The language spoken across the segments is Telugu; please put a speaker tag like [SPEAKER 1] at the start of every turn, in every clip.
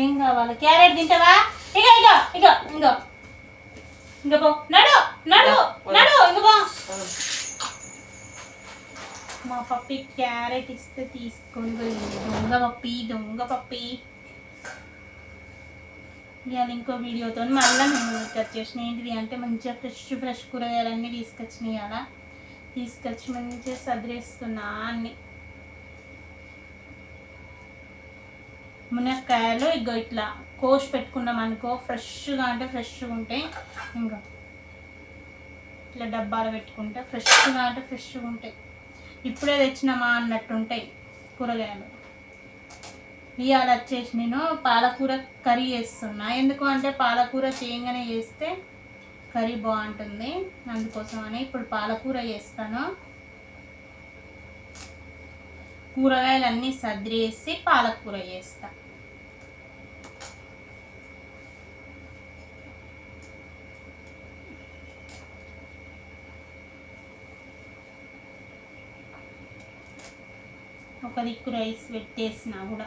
[SPEAKER 1] ఏం కావాలి? క్యారెట్ తింటావా? ఇగో ఇగో ఇగో ఇంకో ఇంక పో, నడు నడు నడు ఇంక పో. మా పప్పి క్యారెట్ ఇస్తే తీసుకొని పోయింది. దొంగ పప్పి, దొంగ పప్పి. ఇవాళ ఇంకో వీడియోతో మళ్ళీ నేను వచ్చేసిన. ఏంటిది అంటే మంచిగా ఫ్రెష్ కూరగాయలన్నీ తీసుకొచ్చినాయి. అలా తీసుకొచ్చి మంచిగా సదిరేస్తున్నా అన్ని. మునక్కాయలు ఇగో ఇట్లా కోసి పెట్టుకున్నాం అనుకో, ఫ్రెష్గా అంటే ఫ్రెష్గా ఉంటాయి. ఇంకా ఇట్లా డబ్బాలు పెట్టుకుంటే ఫ్రెష్గా అంటే ఫ్రెష్గా ఉంటాయి. ఇప్పుడే తెచ్చినామా అన్నట్టు ఉంటాయి కూరగాయలు. ఇవాళ వచ్చేసి నేను పాలకూర కర్రీ చేస్తున్నా. ఎందుకు అంటే పాలకూర చేయంగానే చేస్తే కర్రీ బాగుంటుంది, అందుకోసమని ఇప్పుడు పాలకూర చేస్తాను. కూరగాయలన్నీ సదిరేసి పాలకూర చేస్తా. ఒక దిక్కు రైస్ పెట్టేసిన కూడా.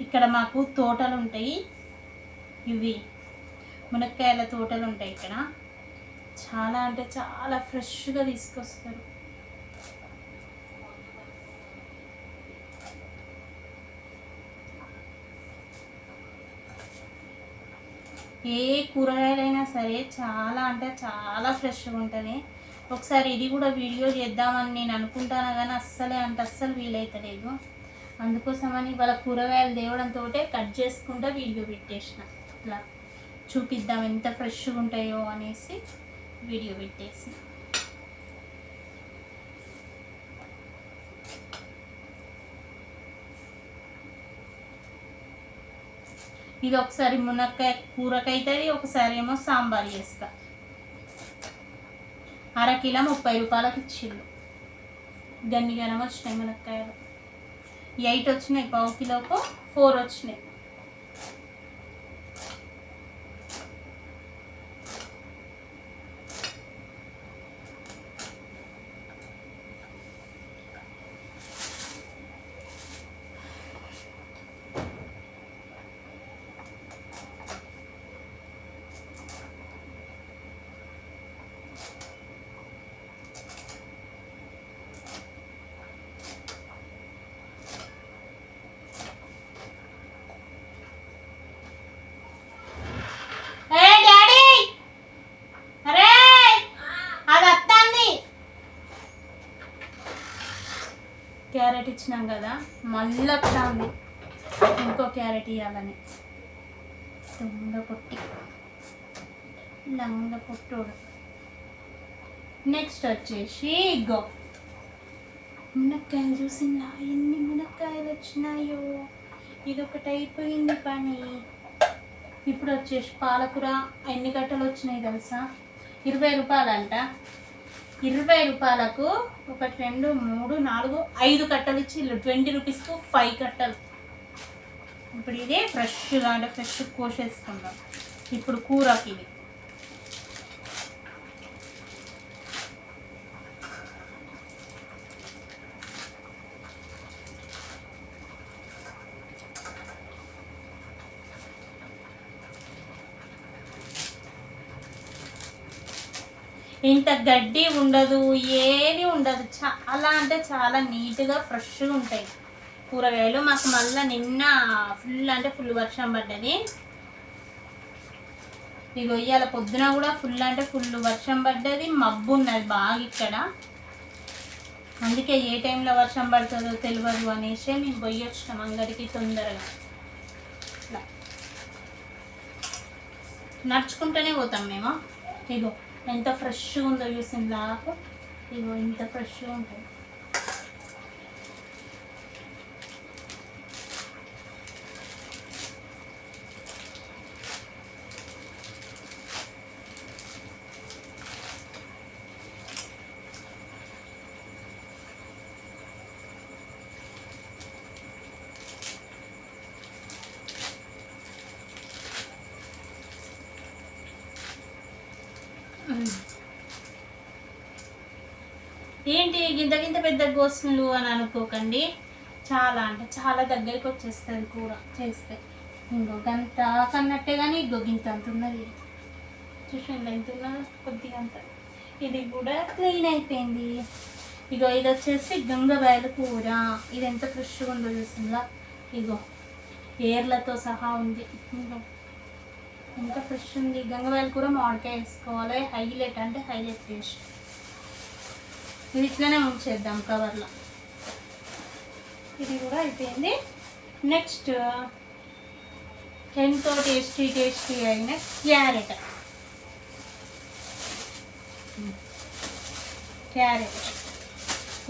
[SPEAKER 1] ఇక్కడ మాకు తోటలు ఉంటాయి, ఇవి మునక్కాయల తోటలు ఉంటాయి. ఇక్కడ చాలా అంటే చాలా ఫ్రెష్గా తీసుకొస్తారు. ఏ కూరగాయలైనా సరే చాలా అంటే చాలా ఫ్రెష్గా ఉంటుంది. ఒకసారి ఇది కూడా వీడియో చేద్దామని నేను అనుకుంటాను కానీ అస్సలు వీలైతలేదు. అందుకోసమని వాళ్ళ కూరగాయలు తేవడంతో కట్ చేసుకుంటా వీడియో పెట్టేసిన. ఇట్లా చూపిద్దాం ఎంత ఫ్రెష్గా ఉంటాయో అనేసి వీడియో పెట్టేసిన. ఇది ఒకసారి మునక్కాయ కూరకైతుంది, ఒకసారి ఏమో సాంబార్ చేస్తా. అరకిలో 30 రూపాయలకి ఇచ్చిళ్ళు. గన్నిగనం వచ్చినాయి మునక్కాయలు. 8 వచ్చినాయి, పావు కిలోకు 4 వచ్చినాయి. క్యారెట్ ఇచ్చినాం కదా, మళ్ళీ వస్తుంది ఇంకో క్యారెట్ ఇవ్వాలని. లంగ పొట్టోడు. నెక్స్ట్ వచ్చేసి గో మునక్కాయలు. చూసిందా ఎన్ని మునక్కాయలు వచ్చినాయో? ఇది ఒకటి అయిపోయింది పని. ఇప్పుడు వచ్చేసి పాలకూర ఎన్ని కట్టలు వచ్చినాయి తెలుసా? 20 రూపాయలంట. 20 రూపాయలకు 1 2 3 4 5 కట్టలు ఇచ్చి 20 రూపీస్కు 5 కట్టలు. ఇప్పుడు ఇదే ఫ్రెష్గా అంటే ఫ్రెష్ కోసేసుకుందాం. ఇప్పుడు కూరకి ఇది ఇంత గడ్డి ఉండదు, ఏది ఉండదు. చాలా అంటే చాలా నీట్గా ఫ్రెష్గా ఉంటాయి కూరగాయలు. మాకు మళ్ళీ నిన్న ఫుల్ వర్షం పడ్డది. ఇగో ఇవాళ పొద్దున కూడా ఫుల్ వర్షం పడ్డది. మబ్బు ఉన్నది బాగా ఇక్కడ. అందుకే ఏ టైంలో వర్షం పడుతుందో తెలియదు అనేసి మేము పోయి వచ్చినాం అంగడికి తొందరగా. ఇట్లా నడుచుకుంటూనే పోతాం మేము. ఇగో ఎంత ఫ్రెష్గా ఉందో చూసిందా? ఇగో ఇంత ఫ్రెష్గా ఉంటుంది. ఏంటి గింత గింత పెద్ద గోసులు అని అనుకోకండి, చాలా అంటే చాలా దగ్గరికి వచ్చేస్తుంది కూర చేస్తే. ఇంకో గంత కన్నట్టే కానీ ఇంకో గింత అంత ఉన్నది, చూసండి ఎంత ఉన్నది కొద్దిగా అంత. ఇది కూడా క్లీన్ అయిపోయింది. ఇగో ఇది వచ్చేసి గంగవాయల కూర. ఇది ఎంత ఫ్రెష్గా ఉందో చూసిందా, ఇగో ఏర్లతో సహా ఉంది. ఇగో ఎంత ఫ్రెష్ ఉంది. గంగవాయల కూర మామిడికాయ వేసుకోవాలి, హైలైట్ అంటే హైలైట్ టేస్ట్. ఇది ఇట్లనే ఉంచేద్దాం కవర్లో. ఇది కూడా అయిపోయింది. నెక్స్ట్ ఎంతో టేస్టీ అయిన క్యారెట్.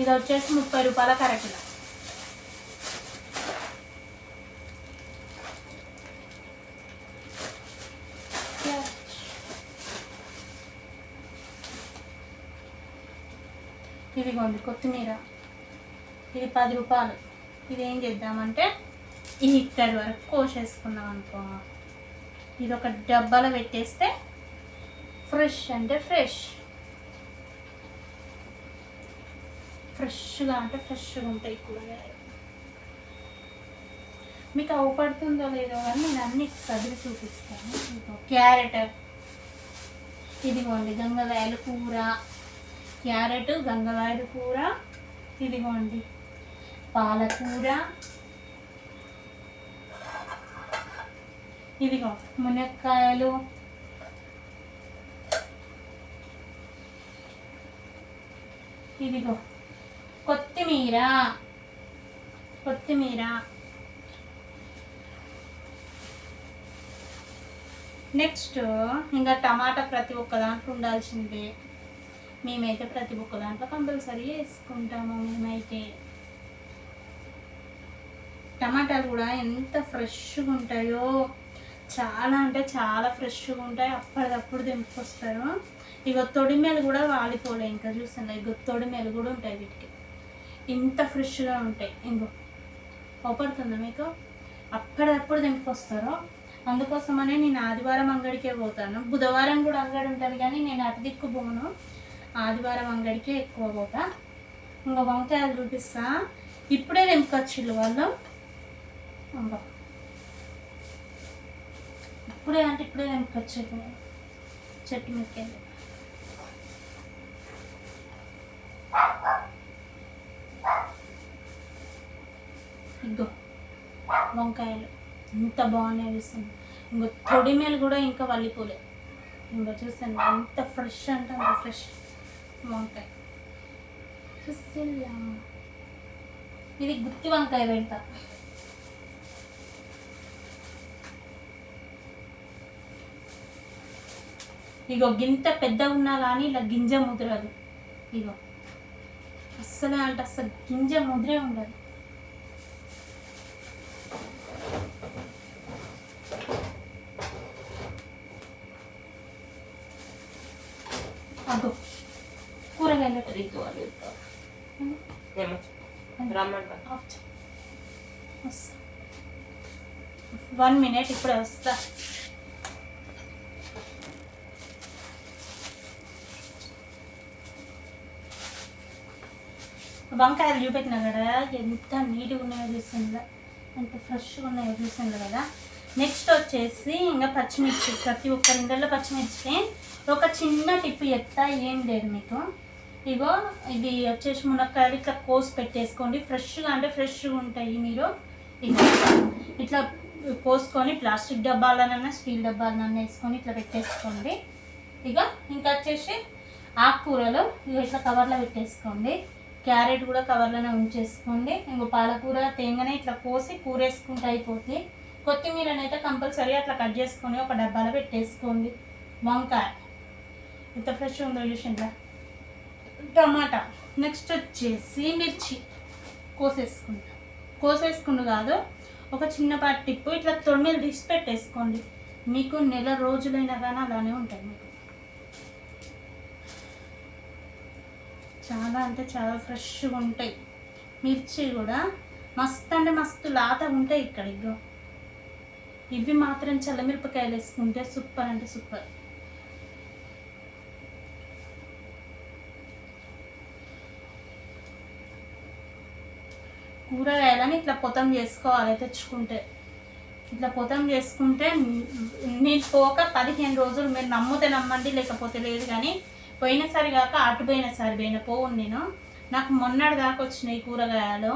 [SPEAKER 1] ఇది వచ్చేసి 30 రూపాయల కరెక్ట్గా. ఇదిగోండి కొత్తిమీర, ఇది 10 రూపాయలు. ఇది ఏం చేద్దామంటే ఈ ఇక్కడి వరకు కోసేసుకున్నాం అనుకో, ఇది ఒక డబ్బాలో పెట్టేస్తే ఫ్రెష్ అంటే ఫ్రెష్గా అంటే ఫ్రెష్గా ఉంటాయి కూరగాయలు. మీకు అవపడుతుందో లేదో కానీ నేను అన్ని చదివి చూపిస్తాను. క్యారెట్, ఇదిగోండి గంగవాయల కూర, క్యారెట్ గంగవాయల కూర, ఇదిగోండి పాలకూర, ఇదిగో మునక్కాయలు, ఇదిగో కొత్తిమీర. నెక్స్ట్ ఇంకా టమాటా ప్రతి ఒక్క దాంట్లో ఉండాల్సిందే. మేమైతే ప్రతి ఒక్క దాంట్లో కంపల్సరీ వేసుకుంటాము. మేమైతే టమాటాలు కూడా ఎంత ఫ్రెష్గా ఉంటాయో, చాలా అంటే చాలా ఫ్రెష్గా ఉంటాయి. అప్పటికప్పుడు తెంపుకొస్తారు. ఇక తొడిమేలు కూడా వాలిపోలే, ఇంకా చూసాను ఇక తొడిమేలు కూడా ఉంటాయి వీటికి, ఇంత ఫ్రెష్గా ఉంటాయి. ఇంకో అవపడుతుందా మీకు, అప్పటికప్పుడు తెంపుకొస్తారు. అందుకోసమనే నేను ఆదివారం అంగడికే పోతాను. బుధవారం కూడా అంగడి ఉంటుంది కానీ నేను అటు దిక్కు పోను, ఆదివారం అంగడికే ఎక్కువ పోతా. ఇంకా వంకాయలు చూపిస్తా, ఇప్పుడే తెంపుకొచ్చిళ్ళు వాళ్ళు. ఇప్పుడే తెంపుకొచ్చారు చెట్టు మీదకెళ్ళి. ఇంకో వంకాయలు ఎంత బాగున్నాయి చూస్తుంది. ఇంకో తొడిమేలు కూడా ఇంకా వల్లిపోలే. ఇంకో చూస్తాను ఎంత ఫ్రెష్ అంటే అంత ఫ్రెష్ వంకాయ చూసిల్లా. ఇది గుత్తి వంకాయ పెడతా. ఇగో గింత పెద్దగా ఉన్నా కానీ ఇలా గింజ ముద్రదు. ఇగో అస్సలే అంటే అస్సలు గింజ ముద్రే ఉండదు. అగో కూరగాయలు 1 minute ఇప్పుడే వస్తా. వంకాయలు చూపెట్టినా కదా ఎంత నీట్గా ఉన్నాయో చూసిందా, ఎంత ఫ్రెష్గా ఉన్నాయో చూసింది కదా. నెక్స్ట్ వచ్చేసి ఇంకా పచ్చిమిర్చి, ప్రతి ఒక్కరి ఇంట్లో పచ్చిమిర్చి. ఒక చిన్న టిప్ చెప్తా, ఏం లేదు మీకు. ఇగో ఇది వచ్చేసి మునక్కాయలు ఇట్లా కోసి పెట్టేసుకోండి. ఫ్రెష్గా అంటే ఫ్రెష్గా ఉంటాయి. మీరు ఇట్లా కోసుకొని ప్లాస్టిక్ డబ్బాలనన్నా స్టీల్ డబ్బాలనన్నా వేసుకొని ఇట్లా పెట్టేసుకోండి. ఇంకా వచ్చేసి ఆకుకూరలు ఇట్లా కవర్లో పెట్టేసుకోండి. క్యారెట్ కూడా కవర్లోనే ఉంచేసుకోండి. ఇంకో పాలకూర తేంగానే ఇట్లా కోసి కూర వేసుకుంటే అయిపోతుంది. కొత్తిమీరని అయితే కంపల్సరీ అట్లా కట్ చేసుకొని ఒక డబ్బాలో పెట్టేసుకోండి. వంకాయ ఎంత ఫ్రెష్గా ఉందో చూసిందా. టమాటా, నెక్స్ట్ వచ్చేసి మిర్చి కోసేసుకుంటూ కాదు, ఒక చిన్నపాటి టిప్పు, ఇట్లా తొడిమేలు తీసి పెట్టేసుకోండి. మీకు నెల రోజులైనా కానీ అలానే ఉంటాయి. మీకు చాలా అంటే చాలా ఫ్రెష్గా ఉంటాయి. మిర్చి కూడా మస్తు అంటే మస్తు లాత ఉంటాయి. ఇక్కడ ఇగో ఇవి మాత్రం చల్లమిరపకాయలు వేసుకుంటే సూపర్ అంటే సూపర్. కూరగాయలని ఇట్లా పొతం చేసుకోవాలి. తెచ్చుకుంటే ఇట్లా పొతం చేసుకుంటే నేను పోక 15 రోజులు, మీరు నమ్మితే నమ్మండి లేకపోతే లేదు, కానీ పోయినసారి కాక అటుపోయినసారి పోను నేను. నాకు మొన్నటి దాకా వచ్చినాయి కూరగాయలు.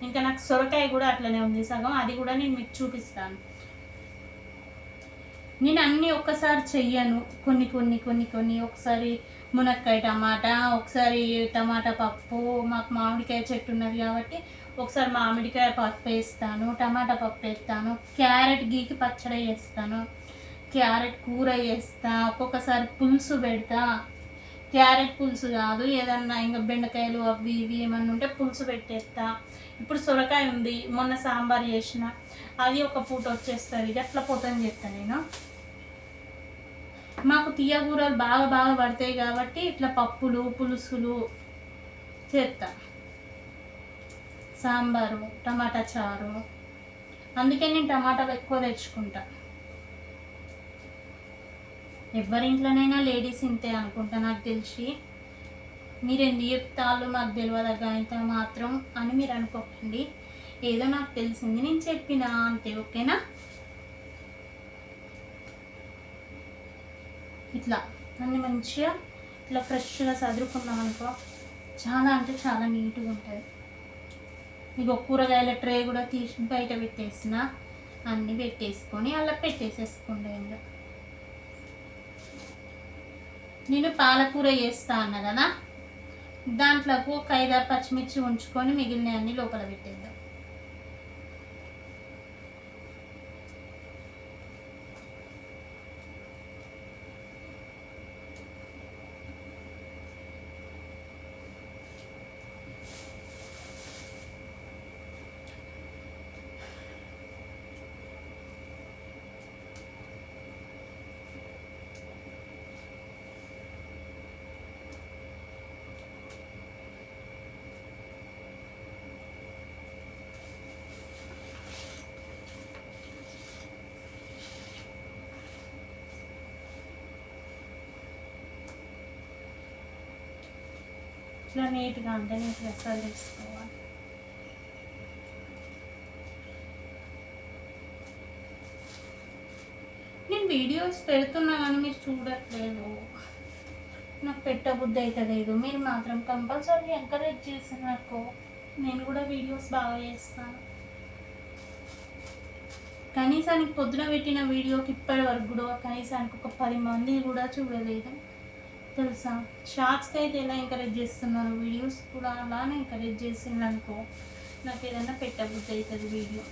[SPEAKER 1] ఇంకా నాకు సొరకాయ కూడా అట్లనే ఉంది సగం, అది కూడా నేను మీకు చూపిస్తాను. నేను అన్నీ ఒక్కసారి చెయ్యను, కొన్ని కొన్ని కొన్ని కొన్ని ఒకసారి మునక్కాయ టమాటా, ఒకసారి టమాటా పప్పు, మాకు మామిడికాయ చెట్టు ఉన్నది కాబట్టి ఒకసారి మామిడికాయ పప్పు వేస్తాను, టమాటా పప్పు వేస్తాను, క్యారెట్ గీకి పచ్చడి వేస్తాను, క్యారెట్ కూర వేస్తా, ఒక్కొక్కసారి పులుసు పెడతా. క్యారెట్ పులుసు కాదు, ఏదన్నా ఇంకా బెండకాయలు అవి ఇవి ఏమన్నా ఉంటే పులుసు పెట్టేస్తా. ఇప్పుడు సొరకాయ ఉంది, మొన్న సాంబార్ చేసిన, అది ఒక పూట వచ్చేస్తుంది. అట్లా పొతం చేస్తాను నేను. మాకు తీయగూరలు బాగా బాగా పడతాయి కాబట్టి ఇట్లా పప్పులు పులుసులు చేస్తా, సాంబారు, టమాటా చారు. అందుకే నేను టమాటాలు ఎక్కువ తెచ్చుకుంటా. ఎవరింట్లోనైనా లేడీస్ ఇంతే అనుకుంటా నాకు తెలిసి. మీరు ఎన్ని చెప్తాళ్ళు మాకు తెలియదగ్గ ఇంత మాత్రం అని మీరు అనుకోకండి. ఏదో నాకు తెలిసింది నేను చెప్పినా అంతే, ఓకేనా? ఇట్లా అన్నీ మంచిగా ఇట్లా ఫ్రెష్గా చదువుకున్నాం అనుకో, చాలా అంటే చాలా నీట్గా ఉంటుంది. ఇక కూరగాయల ట్రే కూడా తీసి బయట పెట్టేసిన, అన్నీ పెట్టేసుకొని అలా పెట్టేసేసుకోండి. ఇంకా నేను పాలకూర చేస్తా అన్నా కదా, దాంట్లోకి ఒక 5-6 పచ్చిమిర్చి ఉంచుకొని మిగిలిన అన్ని లోపల పెట్టేద్దాం. ఇట్లా నీట్గా అంటే నీట్గా సర్దేసుకోవాలి. నేను వీడియోస్ పెడుతున్నా కానీ మీరు చూడట్లేదు, నాకు పెట్టబుద్ధి అయితే లేదు. మీరు మాత్రం కంపల్సరీ ఎంకరేజ్ చేసినారు, నేను కూడా వీడియోస్ బాగా చేస్తాను. కనీసానికి పొద్దున పెట్టిన వీడియోకి ఇప్పటి వరకు కూడా కనీసానికి ఒక 10 మంది కూడా చూడలేదు తెలుసా. షార్ట్స్కి అయితే ఎలా ఎంకరేజ్ చేస్తున్నారు, వీడియోస్ కూడా అలానే ఎంకరేజ్ చేసిందనుకో నాకు ఏదైనా పెట్టబుద్ధి అవుతుంది వీడియో,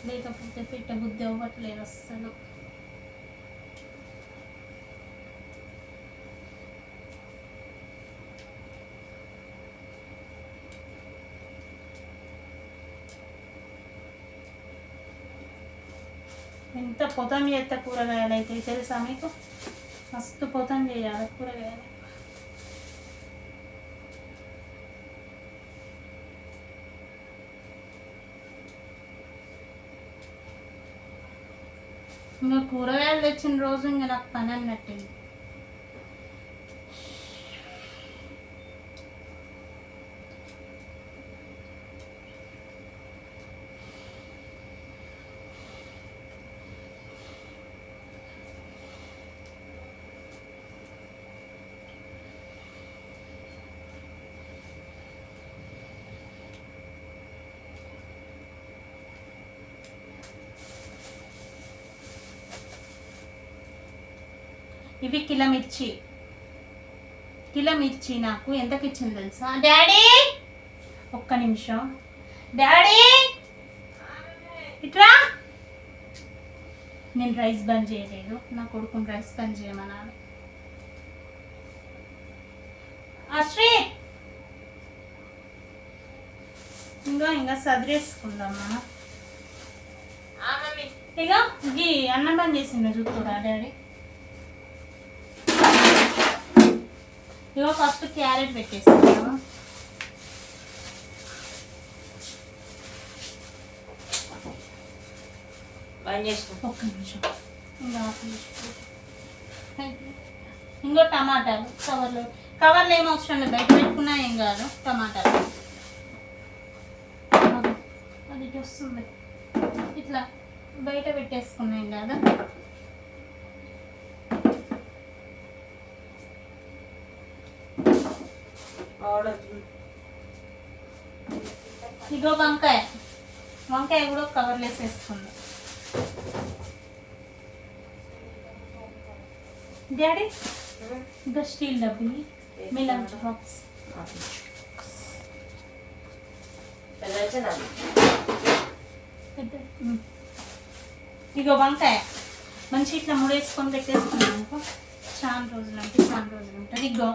[SPEAKER 1] లేకపోతే పెట్టబుద్ధి అవ్వట్లేదు అస్సలు. ఎంత పొతం చేస్తా కూరగాయలు అయితే తెలుసా మీకు, మస్తు పొతం చేయాలి కూరగాయలు. ఇంకా కూరగాయలు తెచ్చిన రోజు ఇంకా నాకు పని అన్నట్టుంది. ఇవి కిలో మిర్చి నాకు ఎంతకి ఇచ్చింది తెలుసా డాడీ? ఒక్క నిమిషం డాడీ, ఇట్రా. నేను రైస్ బంద్ చేయలేదు, నా కొడుకుని రైస్ బంద్ చేయమన్నాను. అశ్రీ ఇంకా సదిరేసుకుందామా. ఇక ఈ అన్నం బంద్ చేసిండు చూస్తురా డాడీ. ఇగో ఫస్ట్ క్యారెట్ పెట్టేస్తాను. ఒక్క నిమిషం. ఇంకో టమాటాలు కవర్లో ఏం అవసరం లేదు, బయట పెట్టుకున్నా ఏం కాదు. టమాటాలు అది ఇటు వస్తుంది. ఇట్లా బయట పెట్టేసుకున్నాం కదా. ఇగో వంకాయ కూడా కవర్లు వేసేసుకుందాం. డాడీ ఇంకా స్టీల్ డబ్బుని మీ లంచ్ బాక్స్. ఇగో వంకాయ మంచి ఇట్లా ముడేసుకొని పెట్టేసుకున్నాం అనుకో, చాలా రోజులు ఉంటుంది. ఇగో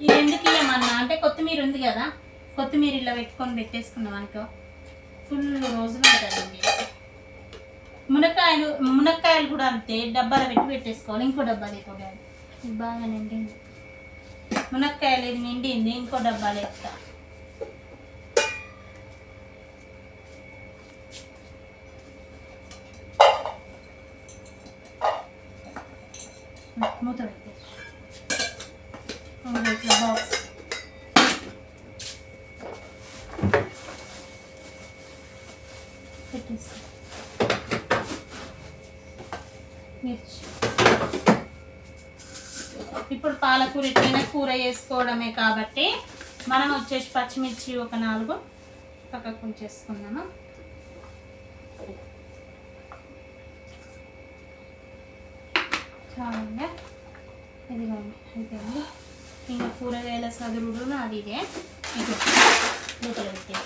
[SPEAKER 1] ఇది ఎందుకు ఇవ్వమన్నా అంటే కొత్తిమీర ఉంది కదా, కొత్తిమీర ఇలా పెట్టుకొని పెట్టేసుకున్నాం అనుకో ఫుల్ రోజులు ఉంటుంది. మునక్కాయలు కూడా అంతే, డబ్బాలో పెట్టేసుకోవాలి. ఇంకో డబ్బా లేకపోతే బాగా నిండింది మునక్కాయలు, ఇది నిండింది. ఇంకో డబ్బాలు ఎత్తా. మూత పెట్టేసి ఇట్లా బాక్స్ పెట్టేసి మిర్చి. ఇప్పుడు పాలకూర ఎట్లయినా కూర వేసుకోవడమే కాబట్టి మనం వచ్చేసి పచ్చిమిర్చి ఒక 4 పక్కకు ఉంచేసుకున్నాము. చాలా ఇదిగోండి అయిపోయింది. ఇంకా కూరగాయల సదురుడు అది ఇదే. మూతలు పెట్టేసి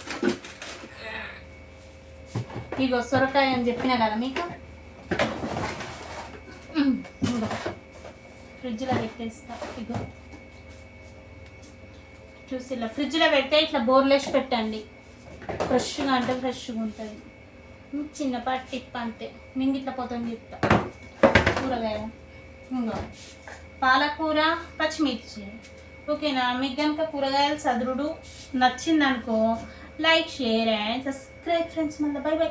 [SPEAKER 1] ఇగో సొరకాయ అని చెప్పినా కదా మీకు, ఫ్రిడ్జ్లో పెట్టేస్తా. ఇగో చూసి ఇలా ఫ్రిడ్జ్లో పెడితే ఇట్లా బోర్లేసి పెట్టండి, ఫ్రెష్గా అంటే ఫ్రెష్గా ఉంటుంది. చిన్నపాటి టిప్ అంతే, మింగి ఇట్లా పోతాం చెప్తా. కూరగాయలు ఇంకో పాలకూర పచ్చిమిర్చి. ఓకేనా? మీకు కనుక కూరగాయల సదురుడు నచ్చిందనుకో like, share and subscribe friends. మళ్ళీ బై బై.